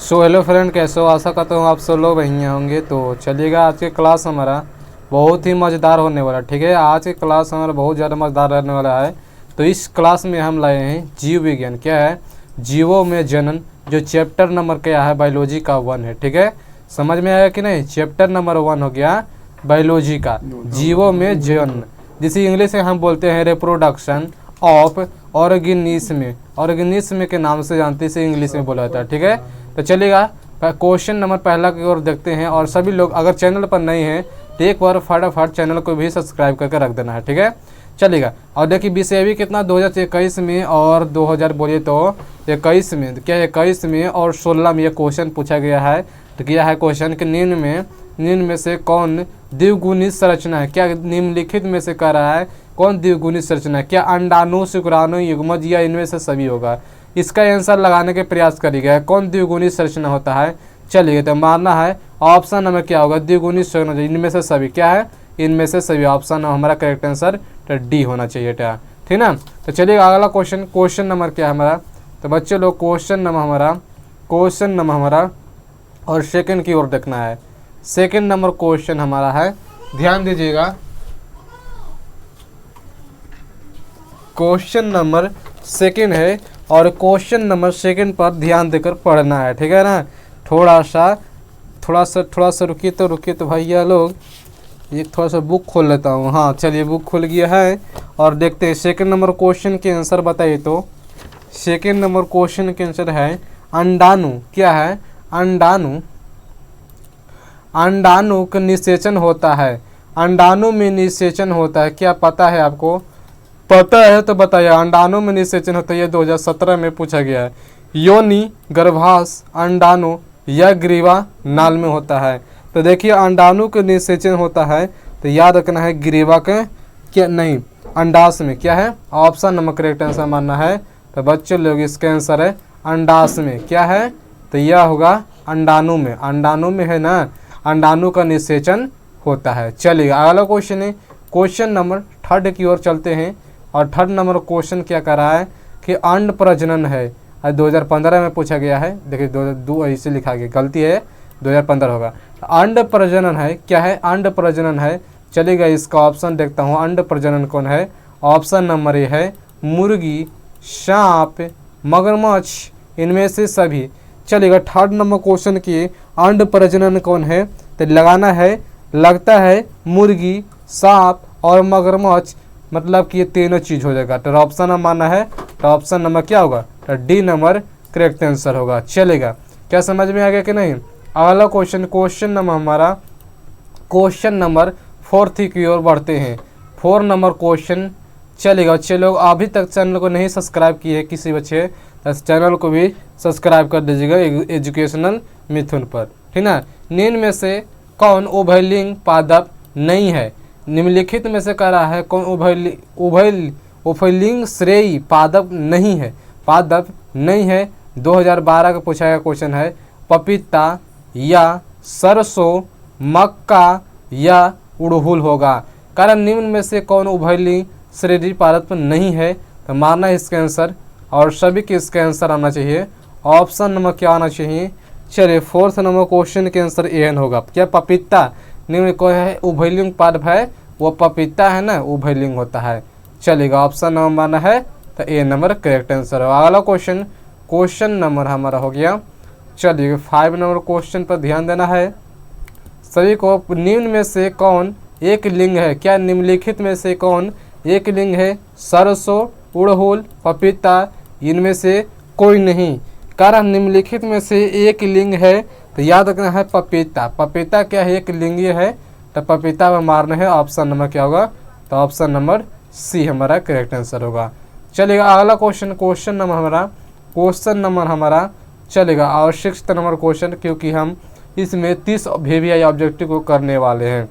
So hello friend, कैसे हो? आशा करता हूँ आप सब लोग बढ़िया होंगे। तो चलिएगा, आज के क्लास हमारा बहुत ही मज़ेदार होने वाला है। ठीक है, आज के क्लास हमारा बहुत ज़्यादा मज़ेदार रहने वाला है। तो इस क्लास में हम लाए हैं जीव विज्ञान। क्या है? जीवों में जनन, जो चैप्टर नंबर क्या है बायोलॉजी का 1 है। ठीक है, समझ में आया कि नहीं? चैप्टर नंबर 1 हो गया बायोलॉजी का, जीवों में जनन, जिसे इंग्लिश में हम बोलते हैं रिप्रोडक्शन ऑफ ऑर्गेनिज्म के नाम से जानते हैं, इसे इंग्लिश में बोला जाता है। ठीक है, तो चलिएगा क्वेश्चन नंबर पहला की ओर देखते हैं। और सभी लोग अगर चैनल पर नए हैं तो एक बार फटाफट चैनल को भी सब्सक्राइब करके रख देना है। ठीक है, चलिएगा। और देखिए विषय भी कितना 2021 में और 2000 बोलिए तो 21 में, क्या 21 में और 16 में ये क्वेश्चन पूछा गया है। तो क्या है क्वेश्चन कि निम्न में से कौन द्विगुणित संरचना है? क्या निम्नलिखित में से कह रहा है कौन द्विगुणित संरचना है? क्या अंडाणु, शुक्राणु, युग्मज या इनमें से सभी होगा? इसका आंसर लगाने के प्रयास करिएगा। कौन द्विगुणित संरचना होता है? चलिए, तो मानना है ऑप्शन नंबर क्या होगा? द्विगुणित संरचना, इनमें से सभी। क्या है? इनमें से सभी। ऑप्शन हमारा करेक्ट आंसर तो डी होना चाहिए। ठीक ना? तो चलिए अगला क्वेश्चन नंबर क्या है हमारा? तो बच्चे लोग क्वेश्चन नंबर हमारा और सेकंड की ओर देखना है। सेकंड नंबर क्वेश्चन हमारा है, ध्यान दीजिएगा। क्वेश्चन नंबर सेकंड है और क्वेश्चन नंबर सेकंड पर ध्यान देकर पढ़ना है। ठीक है ना? थोड़ा सा रुकिए तो भैया लोग, एक थोड़ा सा बुक खोल लेता हूँ। हाँ चलिए, बुक खुल गया है और देखते हैं सेकंड नंबर क्वेश्चन के आंसर बताइए। तो सेकंड नंबर क्वेश्चन के आंसर है अंडाणु। क्या है? अंडाणु का निषेचन होता है। अंडाणु में निषेचन होता है, क्या पता है आपको? पता है तो बताइए। अंडाणु में निषेचन होता है, ये 2017 में पूछा गया है। योनि, गर्भाशय, अंडाणु या ग्रीवा नाल में होता है। तो देखिए अंडाणु के निषेचन होता है तो याद रखना है ग्रीवा के, क्या नहीं, अंडाशय में। क्या है? ऑप्शन नंबर करेक्ट आंसर मानना है। तो बच्चे लोग इसका आंसर है अंडाशय में। क्या है? तो यह होगा अंडाणु में। अंडाणु में है ना, अंडाणु का निषेचन होता है। चलिए अगला क्वेश्चन है, क्वेश्चन नंबर थर्ड की ओर चलते हैं। और थर्ड नंबर क्वेश्चन क्या कर रहा है कि अंड प्रजनन है। 2015 में पूछा गया है। देखिए 2 ऐसे लिखा गया, गलती है, 2015 होगा। अंड प्रजनन है। क्या है? अंड प्रजनन है। चलिएगा इसका ऑप्शन देखता हूँ। अंड प्रजनन कौन है? ऑप्शन नंबर ए है मुर्गी, सांप, मगरमच्छ, इनमें से सभी। चलिएगा थर्ड नंबर क्वेश्चन की अंड प्रजनन कौन है? तो लगाना है, लगता है मुर्गी, सांप और मगरमच्छ, मतलब कि ये तीनों चीज़ हो जाएगा। तो ऑप्शन नंबर माना है। तो ऑप्शन नंबर क्या होगा? तो डी नंबर करेक्ट आंसर होगा। चलेगा, क्या समझ में आ गया कि नहीं? अगला क्वेश्चन नंबर 4 की ओर बढ़ते हैं। 4 नंबर क्वेश्चन। चलेगा, अच्छे लोग अभी तक चैनल को नहीं सब्सक्राइब किए किसी बच्चे, तो चैनल को भी सब्सक्राइब कर दीजिएगा एजुकेशनल मिथुन पर। ठीक ना? निम्न में से कौन उभयलिंग पादप नहीं है? निम्नलिखित में से कह रहा है कौन उभयलिंग श्रेयी पादप नहीं है। 2012 का पूछा गया क्वेश्चन है। पपीता या सरसों, मक्का या उड़हुल होगा। कारण निम्न में से कौन उभयलिंग श्रेणी पादप नहीं है? तो मानना है इसका आंसर, और सभी के इसका आंसर आना चाहिए। ऑप्शन नंबर क्या आना चाहिए? चलिए 4th नंबर क्वेश्चन के आंसर एन होगा। क्या पपीता निम्न को है उभयलिंग पादप है? वो पपीता है ना, उभयलिंग होता है। चलेगा, ऑप्शन नंबर माना है तो ए नंबर करेक्ट आंसर हो। अगला क्वेश्चन नंबर हमारा हो गया। चलिए 5 नंबर क्वेश्चन पर ध्यान देना है सभी को। निम्न में से कौन एक लिंग है? क्या निम्नलिखित में से कौन एक लिंग है? सरसों, उड़हुल, पपीता, इनमें से कोई नहीं। कारण निम्नलिखित में से एक लिंग है तो याद रखना है पपीता। पपीता क्या है? एक लिंगी है। तो पपीता में मारना है। ऑप्शन नंबर क्या होगा? तो ऑप्शन नंबर सी हमारा करेक्ट आंसर होगा। चलेगा अगला क्वेश्चन नंबर हमारा चलेगा और 6th नंबर क्वेश्चन, क्योंकि हम इसमें 30 VVI ऑब्जेक्टिव को करने वाले हैं।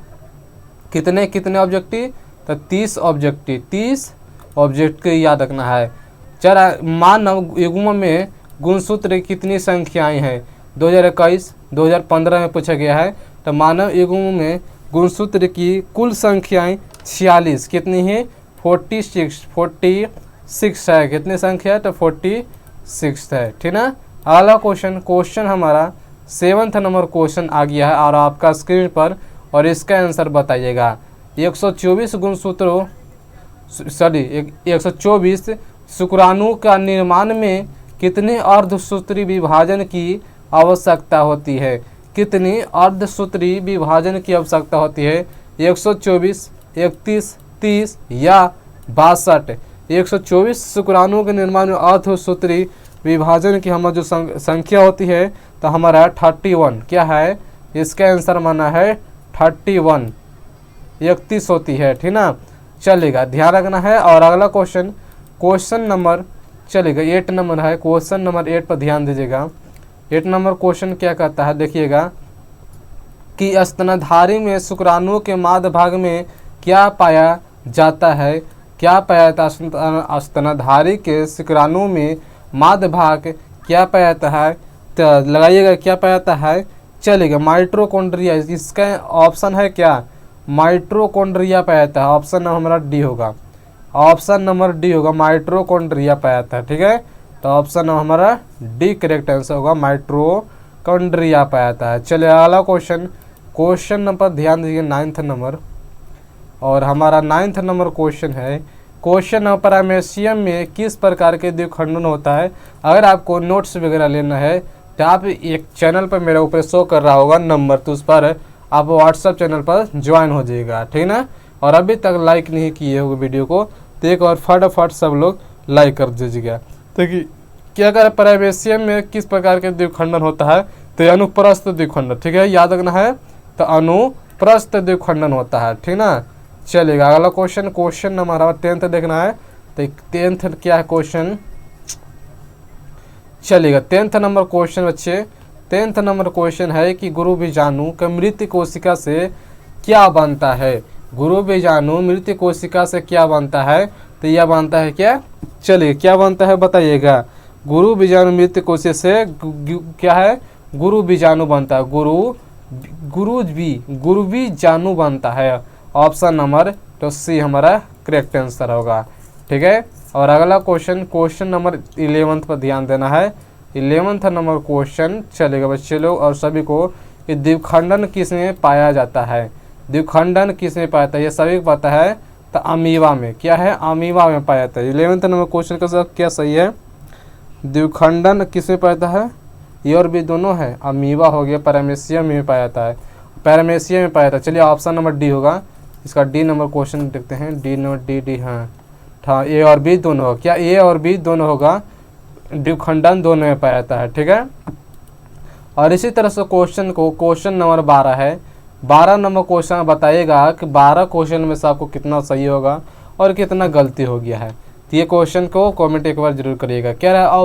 कितने ऑब्जेक्टिव? तो 30 ऑब्जेक्टिव याद रखना है। चला, मानव युग्म में गुणसूत्र की कितनी संख्याएं हैं? 2021, 2015 में पूछा गया है। तो मानव युग्म में गुणसूत्र की कुल संख्याएं 46। कितनी है? 46 है। कितनी संख्या है? तो 46 है। ठीक ना? अगला क्वेश्चन हमारा 7th नंबर क्वेश्चन आ गया है और आपका स्क्रीन पर, और इसका आंसर बताइएगा। 124 गुणसूत्रों 124 शुक्राणु का निर्माण में कितने अर्धसूत्री विभाजन की आवश्यकता होती है? कितनी अर्धसूत्री विभाजन की आवश्यकता होती है? 124, 31, 30 या 62? 124 शुक्राणु के निर्माण में अर्धसूत्री विभाजन की हमारी जो संख्या होती है तो हमारा 31 क्या है? इसका आंसर माना है 31, 31 होती है, ठीक ना। चलेगा, ध्यान रखना है। और अगला क्वेश्चन नंबर चलेगा 8 नंबर है, क्वेश्चन नंबर 8 पर ध्यान दीजिएगा। 8 नंबर क्वेश्चन क्या कहता है, देखिएगा कि स्तनधारी में शुक्राणु के माध्य भाग में क्या पाया जाता है? क्या पाया जाता है? स्तनधारी के शुक्राणु में माध्य भाग क्या पाया जाता है? तो लगाइएगा क्या पाया जाता है। चलेगा, माइटोकॉन्ड्रिया। इसका ऑप्शन है क्या? माइटोकॉन्ड्रिया पाया जाता है। ऑप्शन नंबर हमारा डी होगा, ऑप्शन नंबर डी होगा, माइटोकॉन्ड्रिया पाया जाता है, ठीक है। तो ऑप्शन हमारा डी करेक्ट आंसर होगा, माइटोकॉन्ड्रिया पाया जाता है। चलिए अगला क्वेश्चन नंबर ध्यान दीजिए 9th नंबर, और हमारा 9th नंबर क्वेश्चन है। क्वेश्चन नंबर पैरामेशियम में किस प्रकार के द्विखंडन होता है? अगर आपको नोट्स वगैरह लेना है तो आप एक चैनल पर मेरे ऊपर शो कर रहा होगा नंबर, तो उस पर आप व्हाट्सएप चैनल पर ज्वाइन हो जाइएगा, ठीक ना। और अभी तक लाइक नहीं किए होंगे वीडियो को तो एक और फटाफट सब लोग लाइक कर दीजिएगा। तो क्या कर पैरामेशियम में किस प्रकार के द्विखंडन होता है? तो अनुप्रस्थ द्विखंडन, ठीक है, याद रखना है। तो अनुप्रस्थ द्विखंडन होता है, ठीक ना। चलेगा अगला क्वेश्चन नंबर 10th देखना है। तो 10th क्या है क्वेश्चन? चलेगा 10th नंबर क्वेश्चन बच्चे, 10th नंबर क्वेश्चन है कि गुरु बीजाणु का मृत कोशिका से क्या बनता है? गुरु बीजाणु मृत कोशिका से क्या बनता है? तो यह बनता है क्या? चलिए क्या बनता है बताइएगा। गुरु बीजाणु मृत कोशिका से क्या है? गुरु बीजाणु बनता है, गुरु बीजाणु बनता है। ऑप्शन नंबर तो सी हमारा करेक्ट आंसर होगा, ठीक है। और अगला क्वेश्चन नंबर 11th पर ध्यान देना है। 11th नंबर क्वेश्चन चलेगा बच्चे लोग और सभी को कि द्विखंडन किस में पाया जाता है? द्विखंडन किस में पाया जाता है? ये सभी को पता है। तो अमीबा में, क्या है? अमीबा में पाया जाता है। 11th नंबर क्वेश्चन का क्या सही है? द्विखंडन किस में पाया जाता है? ये और भी दोनों है, अमीबा हो गया, पैरामेशियम में पाया जाता है, पैरामेशियम में पाया जाता है। चलिए ऑप्शन नंबर डी होगा इसका। डी नंबर क्वेश्चन देखते हैं, डी नंबर डी, हाँ ए और बी दोनों होगा। क्या ए और बी दोनों होगा? द्विखंडन दोनों में पाया जाता है, ठीक है। और इसी तरह से क्वेश्चन नंबर 12 है। 12 नंबर क्वेश्चन बताइएगा कि 12 क्वेश्चन में से आपको कितना सही होगा और कितना गलती हो गया है। तो ये क्वेश्चन को कमेंट एक बार जरूर करिएगा। क्या रहा?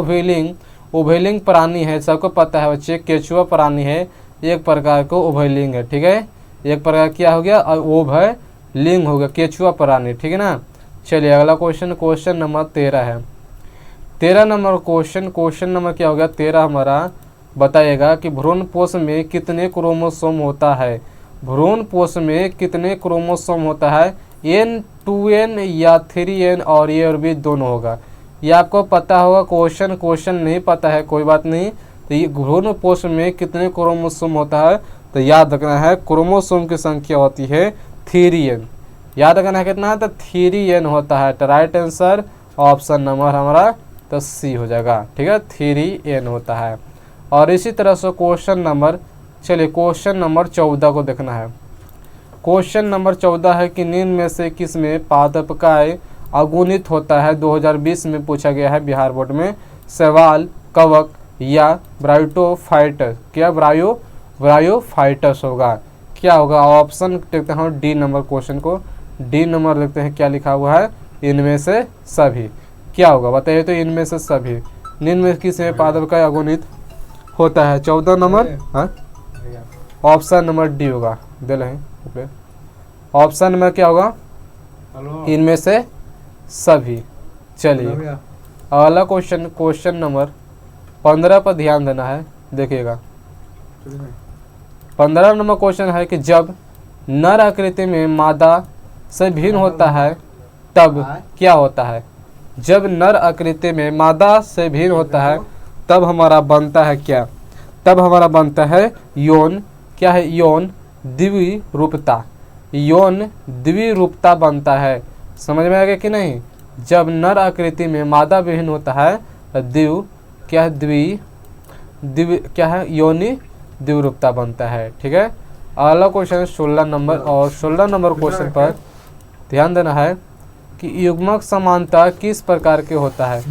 उभयलिंग प्राणी है, सबको पता है बच्चे, केचुआ प्राणी है, एक प्रकार को उभयलिंग है, ठीक है। एक प्रकार क्या हो गया? उभयलिंग हो गया, केचुआ प्राणी, ठीक है ना। चलिए अगला क्वेश्चन नंबर 13 है। 13 नंबर क्वेश्चन नंबर क्या हो गया? 13 हमारा बताइएगा कि भ्रूणपोष में कितने क्रोमोसोम होता है? भ्रूणपोष में कितने क्रोमोसोम होता है? N 2N या 3N, और ये और भी दोनों होगा। ये आपको पता होगा। क्वेश्चन नहीं पता है कोई बात नहीं। तो ये भ्रूणपोष में कितने क्रोमोसोम होता है? तो याद रखना है क्रोमोसोम की संख्या होती है 3N। याद रखना है कितना है? तो 3N होता है। तो राइट आंसर ऑप्शन नंबर हमारा तो सी हो जाएगा, ठीक है, 3N होता है। और इसी तरह से क्वेश्चन नंबर 14 को देखना है। क्वेश्चन नंबर 14 है कि निम्न में से किस में पादपकाय अगुणित होता है? 2020 में पूछा गया है बिहार बोर्ड में। सवाल कवक या ब्रायोफाइटस? क्या ब्रायोफाइटस होगा? क्या होगा? ऑप्शन देखते हैं डी नंबर क्वेश्चन को। डी नंबर देखते हैं क्या लिखा हुआ है, इनमें से सभी। क्या होगा बताइए? तो इनमें से सभी। निम्न में किस में पादपकाय अगुणित होता है? 14 नंबर, हाँ ऑप्शन नंबर डी होगा। दे रहे ऑप्शन में क्या होगा? इनमें से सभी। चलिए अगला क्वेश्चन नंबर 15 पर ध्यान देना है, देखिएगा। 15 नंबर क्वेश्चन है कि जब नर आकृति में मादा से भिन्न होता है तब क्या होता है? जब नर आकृति में मादा से भिन्न होता है तब हमारा बनता है क्या, तब हमारा बनता है यौन, क्या है, यौन द्विरूपता, यौन द्विरूपता बनता है। समझ में आ गया कि नहीं। जब नर आकृति में मादा विहीन होता है द्विव, क्या है, द्वि क्या है, योनि द्विरूपता बनता है। ठीक है, अगला क्वेश्चन 16 नंबर, और 16 नंबर क्वेश्चन पर ध्यान देना है कि युग्मक समानता किस प्रकार के होता है,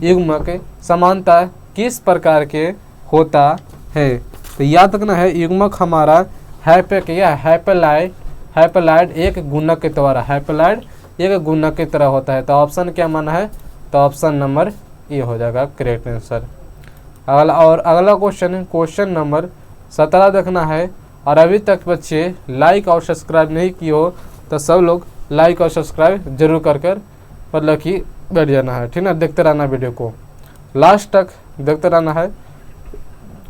युग्मक समानता किस प्रकार के होता है। तो याद रखना है युग्मक हमारा हैप्लॉइड एक गुणक के द्वारा, हैप्लॉइड एक गुणक की तरह होता है। तो ऑप्शन क्या माना है, तो ऑप्शन नंबर ए हो जाएगा करेक्ट आंसर। अगला क्वेश्चन नंबर 17 देखना है। और अभी तक बच्चे लाइक और सब्सक्राइब नहीं किए हो तो सब लोग लाइक और सब्सक्राइब जरूर कर मतलब कि बैठ जाना है। ठीक ना, देखते रहना वीडियो को लास्ट तक देखते रहना है।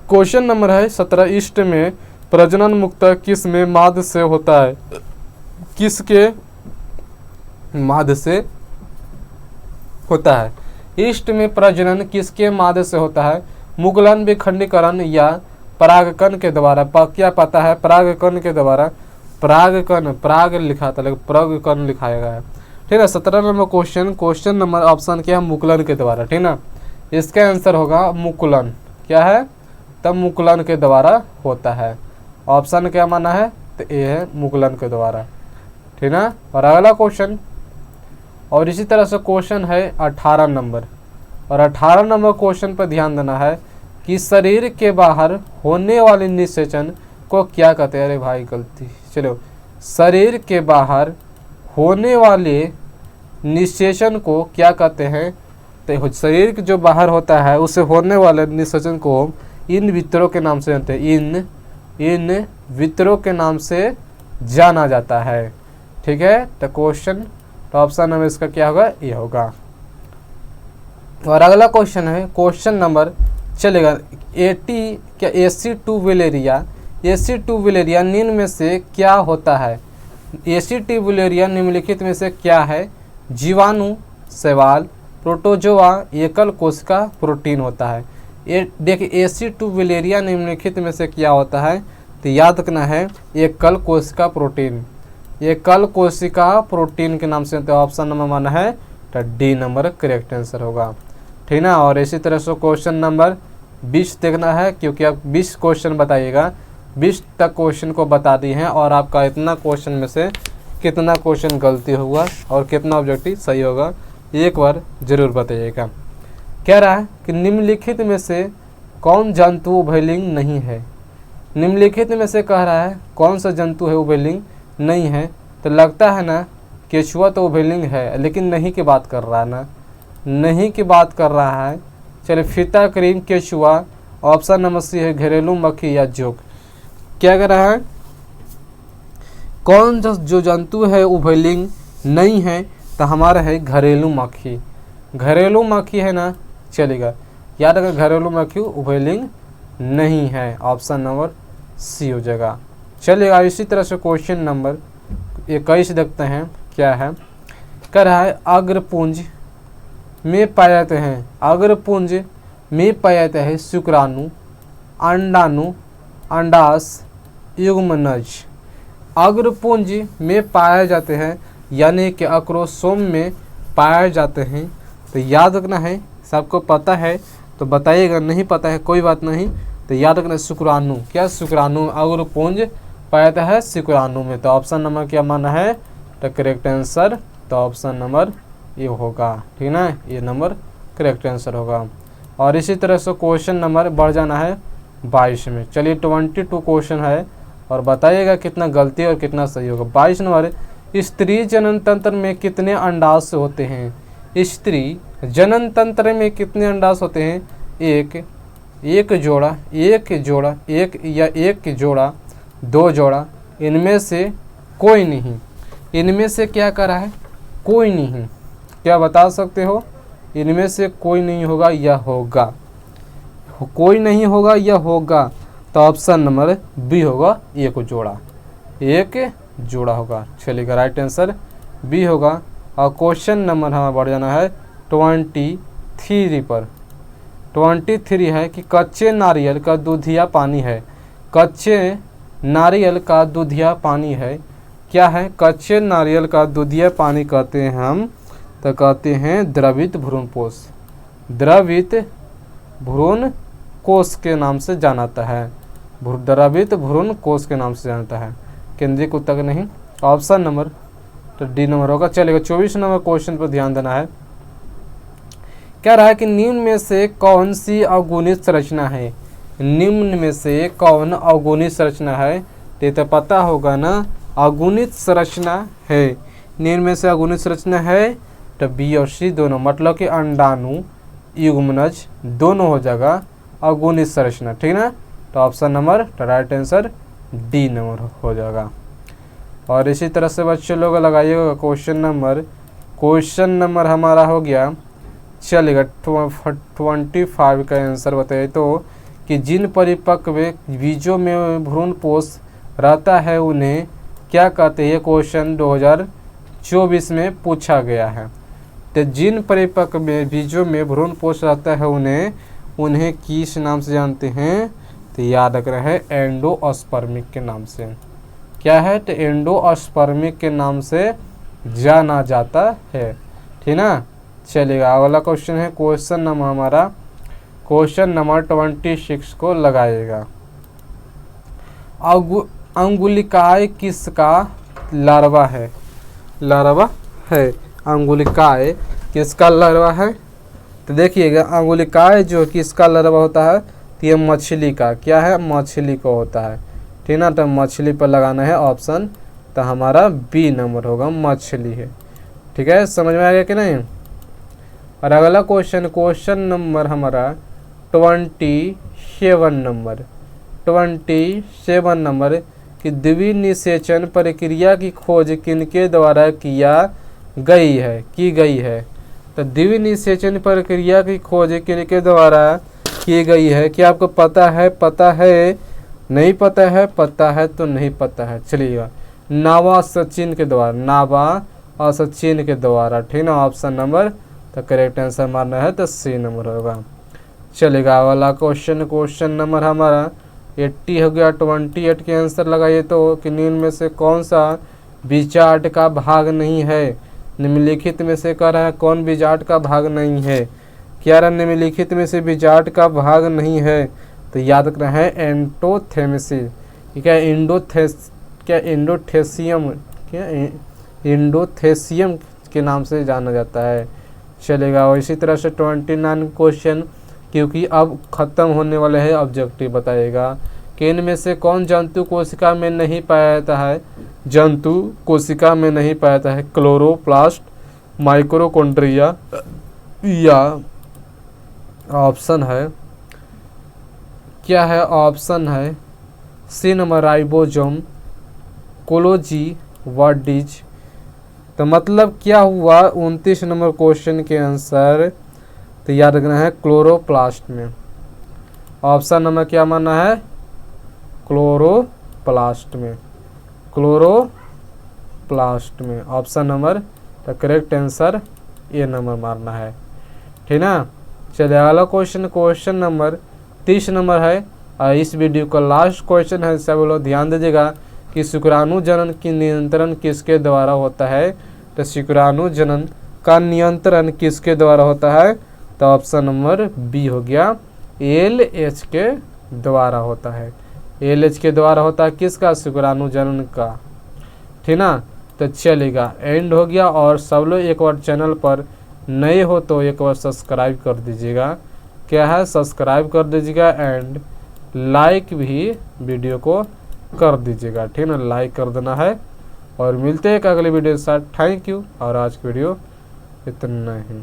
क्वेश्चन नंबर है 17, ईस्ट में प्रजनन मुक्त किस में माद से होता है, किसके माद से होता है। ईस्ट में प्रजनन किसके माद से होता है, मुगलन विखंडीकरण या परागकण के द्वारा। क्या पता है, परागकण के द्वारा, परागकण, पराग लिखा था लेकिन परागकण लिखाया गया है। ठीक है, 17 नंबर क्वेश्चन नंबर ऑप्शन क्या है, मुकुलन के द्वारा। ठीक ना, इसका आंसर होगा मुकुलन, क्या है, तब मुकुलन के द्वारा होता है। ऑप्शन क्या माना है, तो ये है मुकुलन के द्वारा। ठीक ना, और अगला क्वेश्चन, और इसी तरह से क्वेश्चन है 18 नंबर, और 18 नंबर क्वेश्चन पर ध्यान देना है कि शरीर के बाहर होने वाले निषेचन को क्या कहते हैं। अरे भाई गलती, चलो, शरीर के बाहर होने वाले निषेचन को क्या कहते हैं। तो शरीर के जो बाहर होता है उससे होने वाले निषेचन को इन वित्रों के नाम से जानते हैं, इन वित्रों के नाम से जाना जाता है। ठीक है, तो क्वेश्चन, तो ऑप्शन नंबर इसका क्या होगा, ये होगा। और अगला क्वेश्चन है क्वेश्चन नंबर चलेगा 80, क्या AC2 वैलेरिया, AC2 वैलेरिया निम्न में से क्या होता है। AC2 वैलेरिया निम्नलिखित में से क्या है, जीवाणु, शैवाल, प्रोटोजोआ, एकल कोशिका प्रोटीन होता है। ये देखिए AC2 वैलेरिया निम्नलिखित में से क्या होता है, तो याद रखना है एकल कोशिका प्रोटीन, एकल कोशिका प्रोटीन के नाम से। तो ऑप्शन नंबर माना है तो डी नंबर करेक्ट आंसर होगा। ठीक ना, और इसी तरह से क्वेश्चन नंबर 20 देखना है, क्योंकि आप 20 क्वेश्चन बताइएगा, 20 तक क्वेश्चन को बता दी हैं, और आपका इतना क्वेश्चन में से कितना क्वेश्चन गलती हुआ और कितना ऑब्जेक्टिव सही होगा एक बार जरूर बताइएगा। कह रहा है कि निम्नलिखित में से कौन जंतु उभयलिंग नहीं है। निम्नलिखित में से कह रहा है कौन सा जंतु है उभयलिंग नहीं है, तो लगता है ना केचुआ तो उभयलिंग है, लेकिन नहीं की बात कर रहा है ना, नहीं की बात कर रहा है। चलिए, फीता क्रीम, केचुआ, ऑप्शन नंबर सी है घरेलू मक्खी या जोक। क्या कह रहा है, कौन जो जंतु है उभयलिंग नहीं है, तो हमारा है घरेलू मक्खी। घरेलू मक्खी है ना, चलेगा, याद रखें घरेलू मक्खी उभयलिंग नहीं है, ऑप्शन नंबर सी हो जाएगा। चलिएगा, इसी तरह से क्वेश्चन नंबर 21 देखते हैं क्या है। कह रहा है अग्रपुंज में पाए जाते हैं, अग्रपुंज में पाए जाते हैं शुक्राणु, अंडाणु, अंडाश, युग्मनज। अग्रपुंज में पाए जाते हैं यानी कि अक्रोसोम में पाए जाते हैं। तो याद रखना है, सबको पता है तो बताइएगा, नहीं पता है कोई बात नहीं, तो याद रखना शुक्राणु, क्या शुक्राणु, अग्रपुंज पाया जाता है शुक्राणु में। तो ऑप्शन नंबर क्या माना है, तो करेक्ट आंसर, तो ऑप्शन नंबर ये होगा। ठीक ना, ये नंबर करेक्ट आंसर होगा। और इसी तरह से क्वेश्चन नंबर बढ़ जाना है 22 में। चलिए 22 क्वेश्चन है, और बताइएगा कितना गलती और कितना सही होगा। 22 नंबर, स्त्री जनन तंत्र में कितने अंडाशय होते हैं। स्त्री जनन तंत्र में कितने अंडाशय होते हैं, एक जोड़ा, एक या एक जोड़ा, 2 जोड़ा, इनमें से कोई नहीं। इनमें से क्या करा है, कोई नहीं। क्या बता सकते हो, इनमें से कोई नहीं होगा या होगा, कोई नहीं होगा या होगा, तो ऑप्शन नंबर बी होगा, एक जोड़ा होगा। चलिएगा, राइट आंसर बी होगा। और क्वेश्चन नंबर हमें बढ़ जाना है 23 पर। 23 है कि कच्चे नारियल का दूधिया पानी है। कच्चे नारियल का दूधिया पानी है, क्या है? कच्चे नारियल का दूधिया पानी कहते हैं हम, तो कहते हैं द्रवित भ्रूणपोष। द्रवित भ्रूणकोष के नाम से जानाता है, द्रवित भ्रूणकोष के नाम से जानता है, केंद्रीय ऊतक नहीं। ऑप्शन नंबर तो डी नंबर होगा। चलेगा 24 नंबर क्वेश्चन पर ध्यान देना है। क्या रहा है कि निम्न में से कौन सी अवगुणित संरचना है? निम्न में से कौन अवगुणित संरचना है? तो पता होगा ना, अगुणित संरचना है। निम्न में से अगुणित संरचना है तो बी और सी दोनों, मतलब कि अंडाणु युग्मनज दोनों हो जाएगा अगुणित संरचना, ठीक ना। तो ऑप्शन नंबर तो राइट आंसर डी नंबर हो जाएगा। और इसी तरह से बच्चे लोग लगाइएगा क्वेश्चन नंबर हमारा हो गया, चलेगा 25 का आंसर बताइए तो कि जिन परिपक्व बीजों में भ्रूणपोष रहता है उन्हें क्या कहते हैं? क्वेश्चन 2024 में पूछा गया है। तो जिन परिपक्व बीजों में भ्रूणपोष रहता है उन्हें किस नाम से जानते हैं? तो याद रख रहे हैं एंडोस्पर्मिक के नाम से। क्या है? तो एंडोस्पर्मिक के नाम से जाना जाता है, ठीक ना। चलेगा अगला क्वेश्चन है क्वेश्चन नंबर 26 को लगाइएगा। अंगुलिकाय किसका लार्वा है? लार्वा है अंगुलिकाय किसका लार्वा है? तो देखिएगा अंगुलिकाय जो किसका लार्वा होता है? तो ये मछली का, क्या है? मछली को होता है, ठीक ना। तो मछली पर लगाना है ऑप्शन, तो हमारा बी नंबर होगा, मछली है, ठीक है। समझ में आ गया कि नहीं। और अगला क्वेश्चन नंबर हमारा 27 नंबर कि द्विनिषेचन प्रक्रिया की खोज किनके द्वारा की गई है? तो द्विनिषेचन प्रक्रिया की खोज किनके द्वारा की गई है? क्या आपको पता है? नहीं पता है? पता है तो नहीं पता है। चलिएगा नावा सचिन के द्वारा, ठीक ना। ऑप्शन नंबर तो करेक्ट आंसर मारना है तो सी नंबर होगा। चलेगा वाला क्वेश्चन नंबर हमारा 80 हो गया। 28 के आंसर लगाइए तो कि निम्न में से कौन सा बीजार्ड का भाग नहीं है? निम्नलिखित में से कह रहा है कौन बीजार्ड का भाग नहीं है? क्या रहा? निम्नलिखित में से बीजार्ड का भाग नहीं है, तो याद रखना है एंडोथेमेसी। क्या इंडोथेसियम के नाम से जाना जाता है। चलेगा और इसी तरह से 29 क्वेश्चन, क्योंकि अब खत्म होने वाले हैं, ऑब्जेक्टिव बताइएगा कि इनमें से कौन जंतु कोशिका में नहीं पाया जाता है? जंतु कोशिका में नहीं पाया जाता है क्लोरोप्लास्ट, माइक्रोकॉन्ड्रिया या ऑप्शन है, क्या है? ऑप्शन है सी नंबर राइबोसोम, कोलोजी, वर्डिज। तो मतलब क्या हुआ 29 नंबर क्वेश्चन के आंसर, तो याद रखना है क्लोरोप्लास्ट में। ऑप्शन नंबर क्या मानना है? क्लोरोप्लास्ट में ऑप्शन नंबर तो करेक्ट आंसर ए नंबर मारना है, ठीक ना। चलिए अगला क्वेश्चन नंबर 30 नंबर है। इस वीडियो का लास्ट क्वेश्चन है, सब लोग ध्यान दीजिएगा कि शुक्राणु जनन की नियंत्रण किसके द्वारा होता है? तो शुक्राणु जनन का नियंत्रण किसके द्वारा होता है? तो ऑप्शन नंबर बी हो गया, LH के द्वारा होता है। LH के द्वारा होता है किसका? शुक्राणु जनन का, ठीक ना। तो चलेगा एंड हो गया। और सब लोग एक बार चैनल पर नए हो तो एक बार सब्सक्राइब कर दीजिएगा, क्या है? सब्सक्राइब कर दीजिएगा एंड लाइक भी वीडियो को कर दीजिएगा, ठीक ना। लाइक कर देना है और मिलते हैं एक अगले वीडियो के साथ। Thank you. और आज की वीडियो इतना ही।